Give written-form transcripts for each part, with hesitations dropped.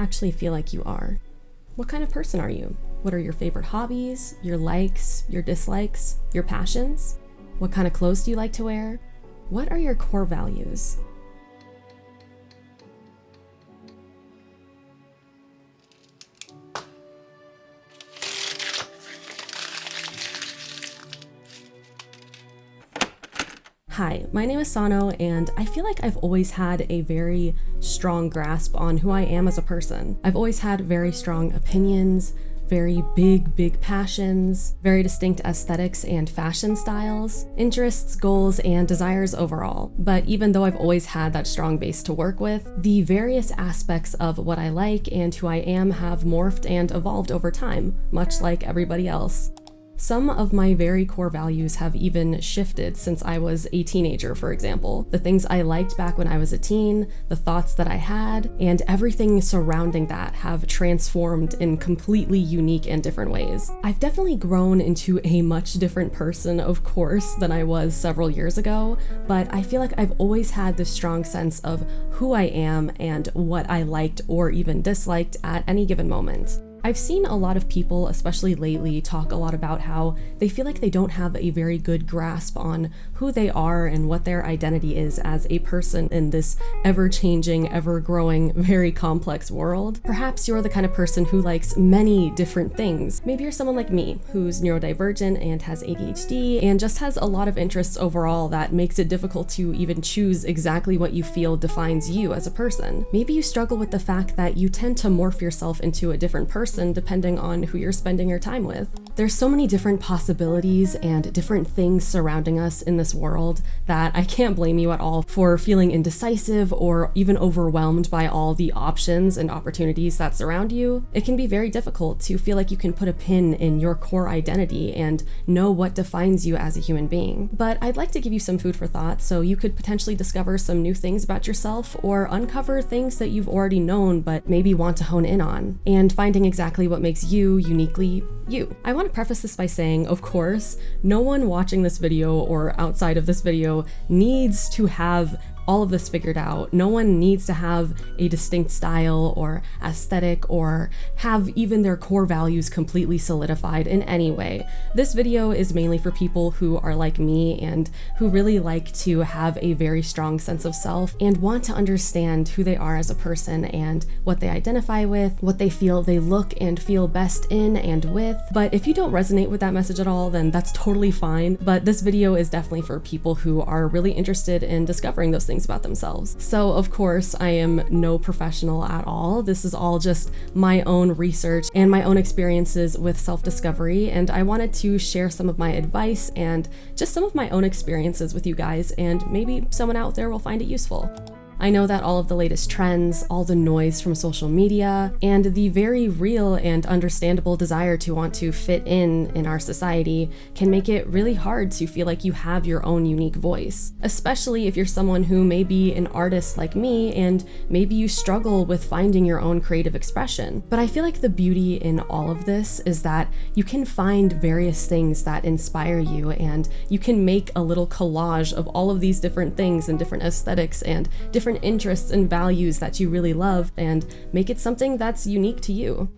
actually feel like you are? What kind of person are you? What are your favorite hobbies, your likes, your dislikes, your passions? What kind of clothes do you like to wear? What are your core values? Hi, my name is Sano, and I feel like I've always had a very strong grasp on who I am as a person. I've always had very strong opinions, very big passions, very distinct aesthetics and fashion styles, interests, goals, and desires overall. But even though I've always had that strong base to work with, the various aspects of what I like and who I am have morphed and evolved over time, much like everybody else. Some of my very core values have even shifted since I was a teenager, for example. The things I liked back when I was a teen, the thoughts that I had, and everything surrounding that have transformed in completely unique and different ways. I've definitely grown into a much different person, of course, than I was several years ago, but I feel like I've always had this strong sense of who I am and what I liked or even disliked at any given moment. I've seen a lot of people, especially lately, talk a lot about how they feel like they don't have a very good grasp on who they are and what their identity is as a person in this ever-changing, ever-growing, very complex world. Perhaps you're the kind of person who likes many different things. Maybe you're someone like me, who's neurodivergent and has ADHD and just has a lot of interests overall that makes it difficult to even choose exactly what you feel defines you as a person. Maybe you struggle with the fact that you tend to morph yourself into a different person depending on who you're spending your time with. There's so many different possibilities and different things surrounding us in this world that I can't blame you at all for feeling indecisive or even overwhelmed by all the options and opportunities that surround you. It can be very difficult to feel like you can put a pin in your core identity and know what defines you as a human being. But I'd like to give you some food for thought so you could potentially discover some new things about yourself or uncover things that you've already known but maybe want to hone in on, and finding exactly what makes you uniquely you. I want to preface this by saying, of course, no one watching this video or outside of this video needs to have all of this figured out. No one needs to have a distinct style or aesthetic or have even their core values completely solidified in any way. This video is mainly for people who are like me and who really like to have a very strong sense of self and want to understand who they are as a person and what they identify with, what they feel they look and feel best in and with. But if you don't resonate with that message at all, then that's totally fine. But this video is definitely for people who are really interested in discovering those things about themselves. So of course, I am no professional at all. This is all just my own research and my own experiences with self-discovery, and I wanted to share some of my advice and just some of my own experiences with you guys, and maybe someone out there will find it useful. I know that all of the latest trends, all the noise from social media, and the very real and understandable desire to want to fit in our society can make it really hard to feel like you have your own unique voice, especially if you're someone who may be an artist like me and maybe you struggle with finding your own creative expression. But I feel like the beauty in all of this is that you can find various things that inspire you, and you can make a little collage of all of these different things and different aesthetics and different interests and values that you really love and make it something that's unique to you.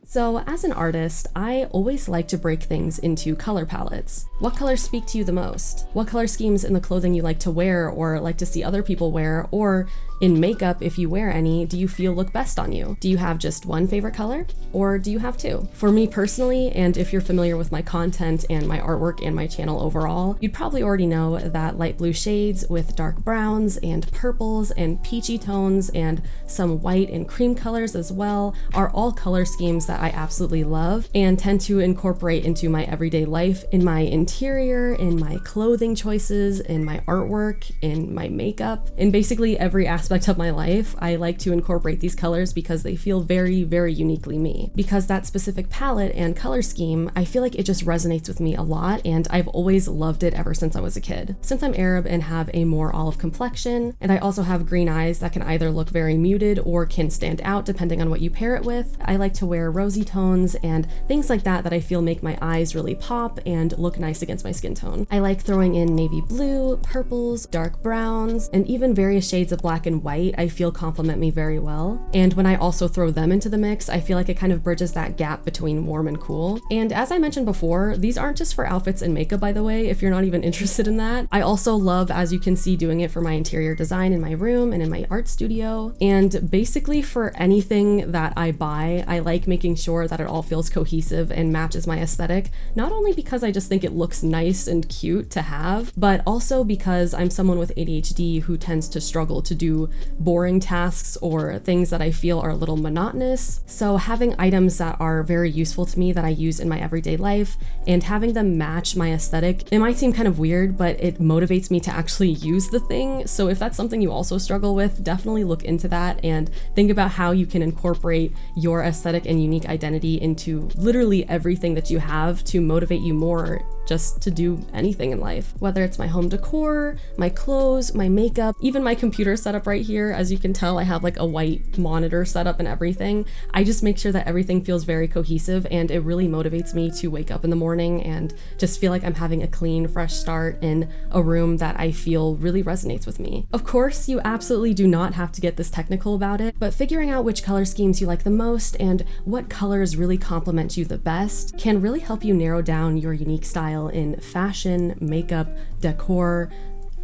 So as an artist, I always like to break things into color palettes. What colors speak to you the most? What color schemes in the clothing you like to wear or like to see other people wear, or in makeup, if you wear any, do you feel look best on you? Do you have just one favorite color, or do you have two? For me personally, and if you're familiar with my content and my artwork and my channel overall, you'd probably already know that light blue shades with dark browns and purples and peachy tones and some white and cream colors as well are all color schemes that I absolutely love and tend to incorporate into my everyday life, in my interior, in my clothing choices, in my artwork, in my makeup, in basically every aspect of my life. I like to incorporate these colors because they feel very, very uniquely me. Because that specific palette and color scheme, I feel like it just resonates with me a lot, and I've always loved it ever since I was a kid. Since I'm Arab and have a more olive complexion, and I also have green eyes that can either look very muted or can stand out depending on what you pair it with, I like to wear rose rosy tones and things like that that I feel make my eyes really pop and look nice against my skin tone. I like throwing in navy blue, purples, dark browns, and even various shades of black and white I feel complement me very well. And when I also throw them into the mix, I feel like it kind of bridges that gap between warm and cool. And as I mentioned before, these aren't just for outfits and makeup, by the way, if you're not even interested in that. I also love, as you can see, doing it for my interior design in my room and in my art studio. And basically for anything that I buy, I like making sure that it all feels cohesive and matches my aesthetic, not only because I just think it looks nice and cute to have, but also because I'm someone with ADHD who tends to struggle to do boring tasks or things that I feel are a little monotonous. So having items that are very useful to me that I use in my everyday life and having them match my aesthetic, it might seem kind of weird, but it motivates me to actually use the thing. So if that's something you also struggle with, definitely look into that and think about how you can incorporate your aesthetic and unique identity into literally everything that you have to motivate you more just to do anything in life. Whether it's my home decor, my clothes, my makeup, even my computer setup right here. As you can tell, I have like a white monitor setup and everything. I just make sure that everything feels very cohesive, and it really motivates me to wake up in the morning and just feel like I'm having a clean, fresh start in a room that I feel really resonates with me. Of course, you absolutely do not have to get this technical about it, but figuring out which color schemes you like the most and what colors really complement you the best can really help you narrow down your unique style in fashion, makeup, decor,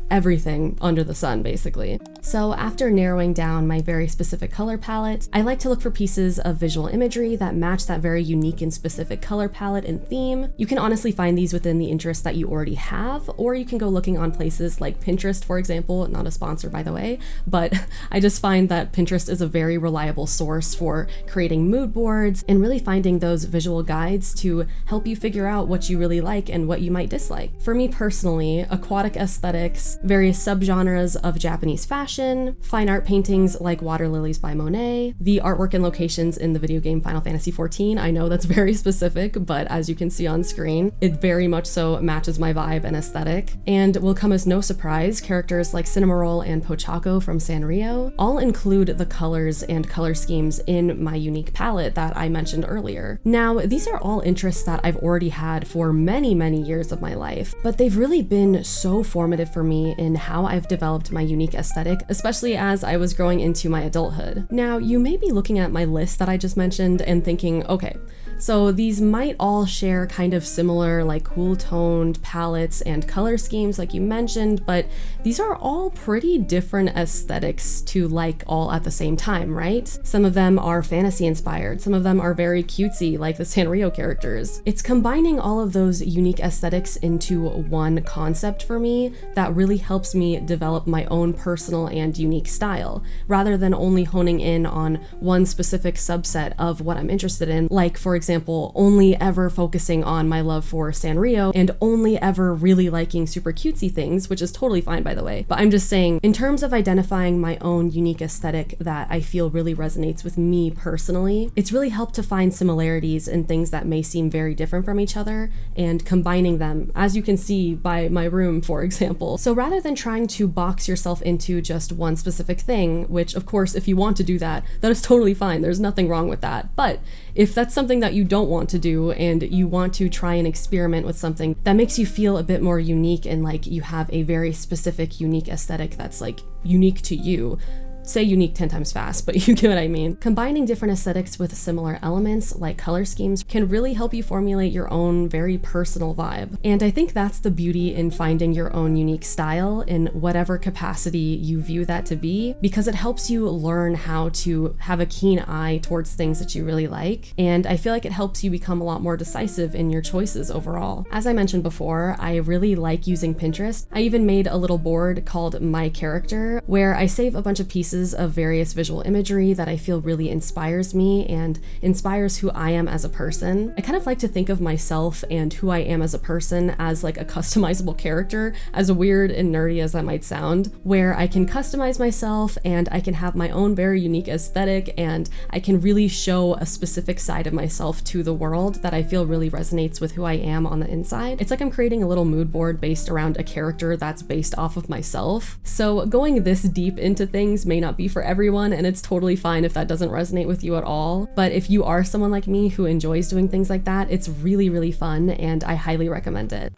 everything under the sun, basically. So after narrowing down my very specific color palette, I like to look for pieces of visual imagery that match that very unique and specific color palette and theme. You can honestly find these within the interests that you already have, or you can go looking on places like Pinterest, for example, not a sponsor by the way, but I just find that Pinterest is a very reliable source for creating mood boards and really finding those visual guides to help you figure out what you really like and what you might dislike. For me personally, aquatic aesthetics, various subgenres of Japanese fashion, fine art paintings like Water Lilies by Monet, the artwork and locations in the video game Final Fantasy XIV. I know that's very specific, but as you can see on screen, it very much so matches my vibe and aesthetic. And will come as no surprise, characters like Cinnamoroll and Pochako from Sanrio all include the colors and color schemes in my unique palette that I mentioned earlier. Now, these are all interests that I've already had for many, many years of my life, but they've really been so formative for me in how I've developed my unique aesthetic, especially as I was growing into my adulthood. Now, you may be looking at my list that I just mentioned and thinking, okay, so these might all share kind of similar like cool toned palettes and color schemes like you mentioned, but these are all pretty different aesthetics to like all at the same time, right? Some of them are fantasy inspired, some of them are very cutesy like the Sanrio characters. It's combining all of those unique aesthetics into one concept for me that really helps me develop my own personal and unique style, rather than only honing in on one specific subset of what I'm interested in, like for example, only ever focusing on my love for Sanrio and only ever really liking super cutesy things, which is totally fine by the way. But I'm just saying, in terms of identifying my own unique aesthetic that I feel really resonates with me personally, it's really helped to find similarities in things that may seem very different from each other and combining them, as you can see by my room, for example. So rather than trying to box yourself into just one specific thing, which of course, if you want to do that, that is totally fine. There's nothing wrong with that. But if that's something that you don't want to do and you want to try and experiment with something that makes you feel a bit more unique and like you have a very specific unique aesthetic that's like unique to you, say unique 10 times fast, but you get what I mean. Combining different aesthetics with similar elements like color schemes can really help you formulate your own very personal vibe. And I think that's the beauty in finding your own unique style in whatever capacity you view that to be, because it helps you learn how to have a keen eye towards things that you really like. And I feel like it helps you become a lot more decisive in your choices overall. As I mentioned before, I really like using Pinterest. I even made a little board called My Character, where I save a bunch of pieces of various visual imagery that I feel really inspires me and inspires who I am as a person. I kind of like to think of myself and who I am as a person as like a customizable character, as weird and nerdy as that might sound, where I can customize myself and I can have my own very unique aesthetic and I can really show a specific side of myself to the world that I feel really resonates with who I am on the inside. It's like I'm creating a little mood board based around a character that's based off of myself. So going this deep into things may not not be for everyone, and it's totally fine if that doesn't resonate with you at all. But if you are someone like me who enjoys doing things like that, it's really, really fun, and I highly recommend it.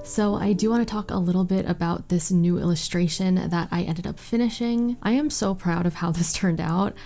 So I do want to talk a little bit about this new illustration that I ended up finishing. I am so proud of how this turned out.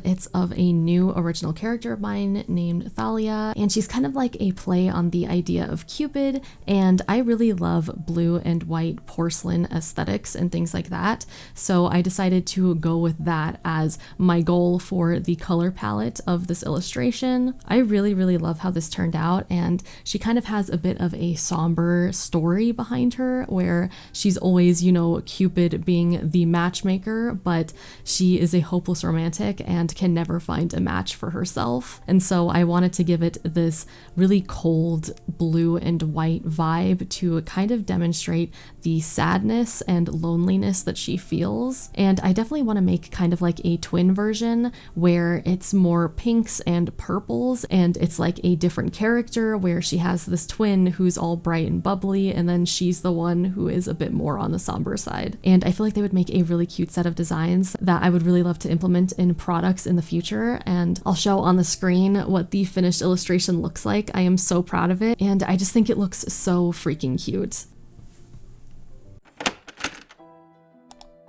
It's of a new original character of mine named Thalia, and she's kind of like a play on the idea of Cupid, and I really love blue and white porcelain aesthetics and things like that. So I decided to go with that as my goal for the color palette of this illustration. I really, really love how this turned out, and she kind of has a bit of a somber story behind her where she's always, you know, Cupid being the matchmaker, but she is a hopeless romantic and can never find a match for herself. And so I wanted to give it this really cold blue and white vibe to kind of demonstrate the sadness and loneliness that she feels. And I definitely want to make kind of like a twin version where it's more pinks and purples, and it's like a different character where she has this twin who's all bright and bubbly, and then she's the one who is a bit more on the somber side. And I feel like they would make a really cute set of designs that I would really love to implement in products in the future, and I'll show on the screen what the finished illustration looks like. I am so proud of it, and I just think it looks so freaking cute.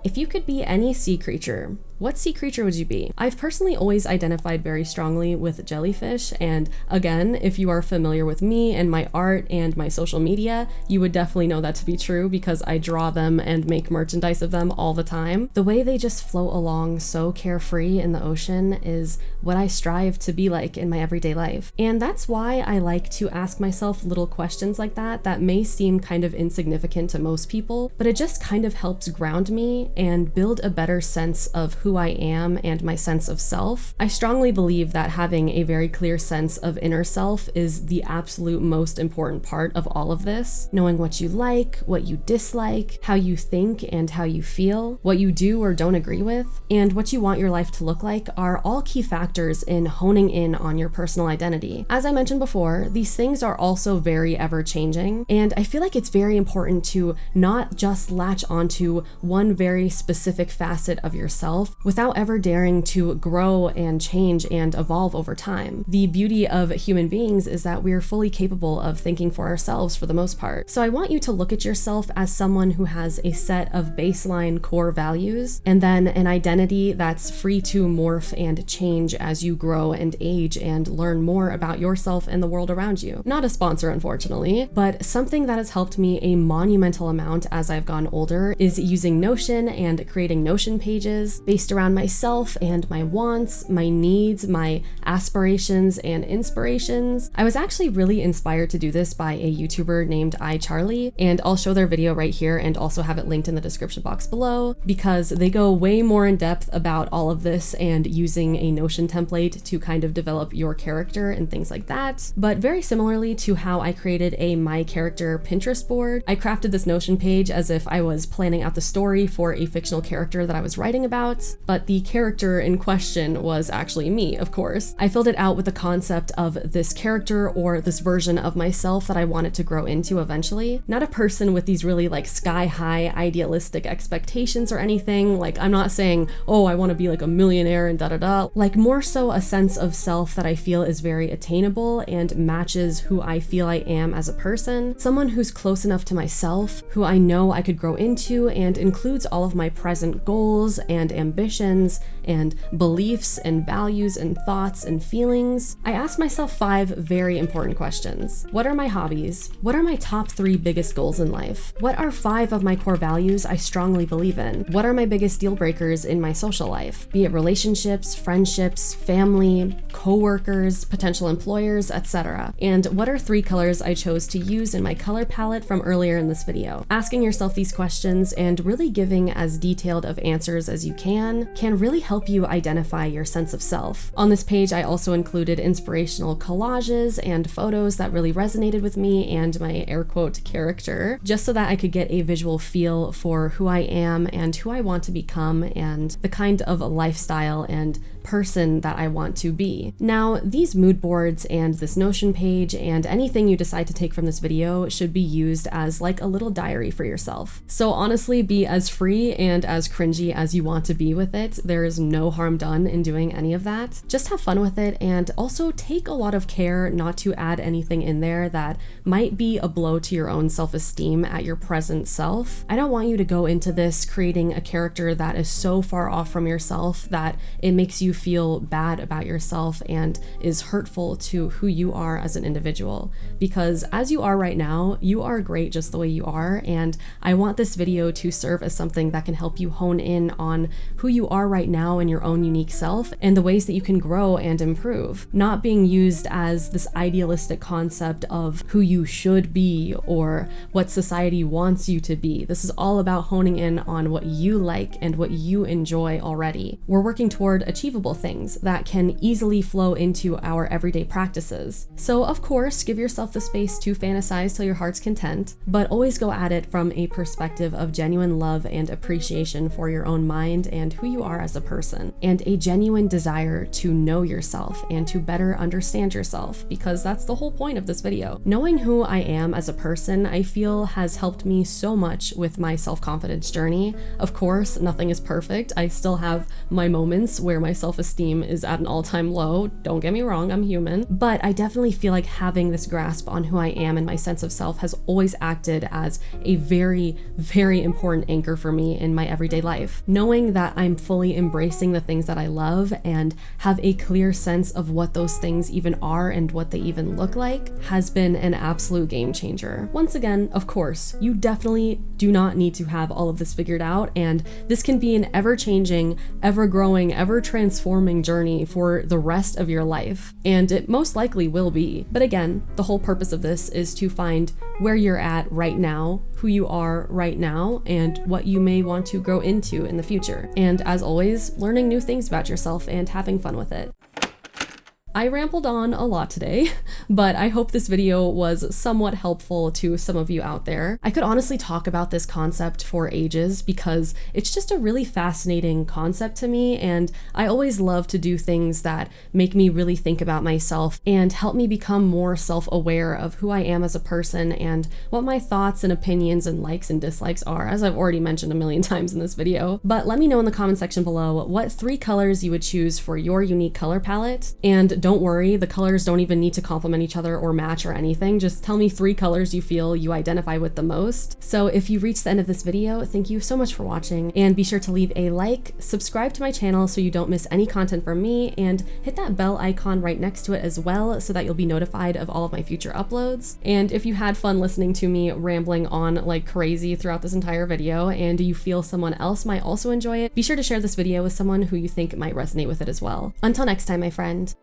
If you could be any sea creature, what sea creature would you be? I've personally always identified very strongly with jellyfish, and again, if you are familiar with me and my art and my social media, you would definitely know that to be true because I draw them and make merchandise of them all the time. The way they just float along so carefree in the ocean is what I strive to be like in my everyday life. And that's why I like to ask myself little questions like that may seem kind of insignificant to most people, but it just kind of helps ground me and build a better sense of who I am and my sense of self. I strongly believe that having a very clear sense of inner self is the absolute most important part of all of this. Knowing what you like, what you dislike, how you think and how you feel, what you do or don't agree with, and what you want your life to look like are all key factors in honing in on your personal identity. As I mentioned before, these things are also very ever-changing, and I feel like it's very important to not just latch onto one very specific facet of yourself without ever daring to grow and change and evolve over time. The beauty of human beings is that we're fully capable of thinking for ourselves for the most part. So I want you to look at yourself as someone who has a set of baseline core values and then an identity that's free to morph and change as you grow and age and learn more about yourself and the world around you. Not a sponsor, unfortunately, but something that has helped me a monumental amount as I've gone older is using Notion and creating Notion pages based around myself and my wants, my needs, my aspirations and inspirations. I was actually really inspired to do this by a YouTuber named iCharlie, and I'll show their video right here and also have it linked in the description box below because they go way more in depth about all of this and using a Notion template to kind of develop your character and things like that. But very similarly to how I created a My Character Pinterest board, I crafted this Notion page as if I was planning out the story for a fictional character that I was writing about, but the character in question was actually me, of course. I filled it out with the concept of this character or this version of myself that I wanted to grow into eventually. Not a person with these really like sky-high idealistic expectations or anything. Like, I'm not saying, oh, I want to be like a millionaire and da-da-da. Like, more so a sense of self that I feel is very attainable and matches who I feel I am as a person. Someone who's close enough to myself, who I know I could grow into, and includes all of my present goals and ambitions and beliefs and values and thoughts and feelings. I asked myself 5 very important questions. What are my hobbies? What are my top 3 biggest goals in life? What are 5 of my core values I strongly believe in? What are my biggest deal breakers in my social life? Be it relationships, friendships, family, co-workers, potential employers, etc. And what are 3 colors I chose to use in my color palette from earlier in this video? Asking yourself these questions and really giving as detailed of answers as you can on can really help you identify your sense of self. On this page, I also included inspirational collages and photos that really resonated with me and my air quote character, just so that I could get a visual feel for who I am and who I want to become and the kind of lifestyle and person that I want to be. Now, these mood boards and this Notion page and anything you decide to take from this video should be used as like a little diary for yourself. So honestly, be as free and as cringy as you want to be with it. There is no harm done in doing any of that. Just have fun with it, and also take a lot of care not to add anything in there that might be a blow to your own self-esteem at your present self. I don't want you to go into this creating a character that is so far off from yourself that it makes you feel bad about yourself and is hurtful to who you are as an individual. Because as you are right now, you are great just the way you are, and I want this video to serve as something that can help you hone in on who you are right now in your own unique self and the ways that you can grow and improve, not being used as this idealistic concept of who you should be or what society wants you to be. This is all about honing in on what you like and what you enjoy already. We're working toward achievable things that can easily flow into our everyday practices. So of course, give yourself the space to fantasize till your heart's content, but always go at it from a perspective of genuine love and appreciation for your own mind and who you are as a person, and a genuine desire to know yourself and to better understand yourself, because that's the whole point of this video. Knowing who I am as a person, I feel has helped me so much with my self-confidence journey. Of course, nothing is perfect. I still have my moments where my self-esteem is at an all-time low. Don't get me wrong, I'm human. But I definitely feel like having this grasp on who I am and my sense of self has always acted as a very, very important anchor for me in my everyday life. Knowing that I'm fully embracing the things that I love and have a clear sense of what those things even are and what they even look like has been an absolute game changer. Once again, of course, you definitely do not need to have all of this figured out, and this can be an ever-changing, ever-growing, ever-transforming journey for the rest of your life, and it most likely will be. But again, the whole purpose of this is to find where you're at right now, who you are right now, and what you may want to grow into in the future. And as always, learning new things about yourself and having fun with it. I rambled on a lot today, but I hope this video was somewhat helpful to some of you out there. I could honestly talk about this concept for ages because it's just a really fascinating concept to me, and I always love to do things that make me really think about myself and help me become more self-aware of who I am as a person and what my thoughts and opinions and likes and dislikes are, as I've already mentioned a million times in this video. But let me know in the comment section below what 3 colors you would choose for your unique color palette, and don't worry, the colors don't even need to complement each other or match or anything. Just tell me 3 colors you feel you identify with the most. So if you reached the end of this video, thank you so much for watching, and be sure to leave a like, subscribe to my channel so you don't miss any content from me, and hit that bell icon right next to it as well so that you'll be notified of all of my future uploads. And if you had fun listening to me rambling on like crazy throughout this entire video and you feel someone else might also enjoy it, be sure to share this video with someone who you think might resonate with it as well. Until next time, my friend.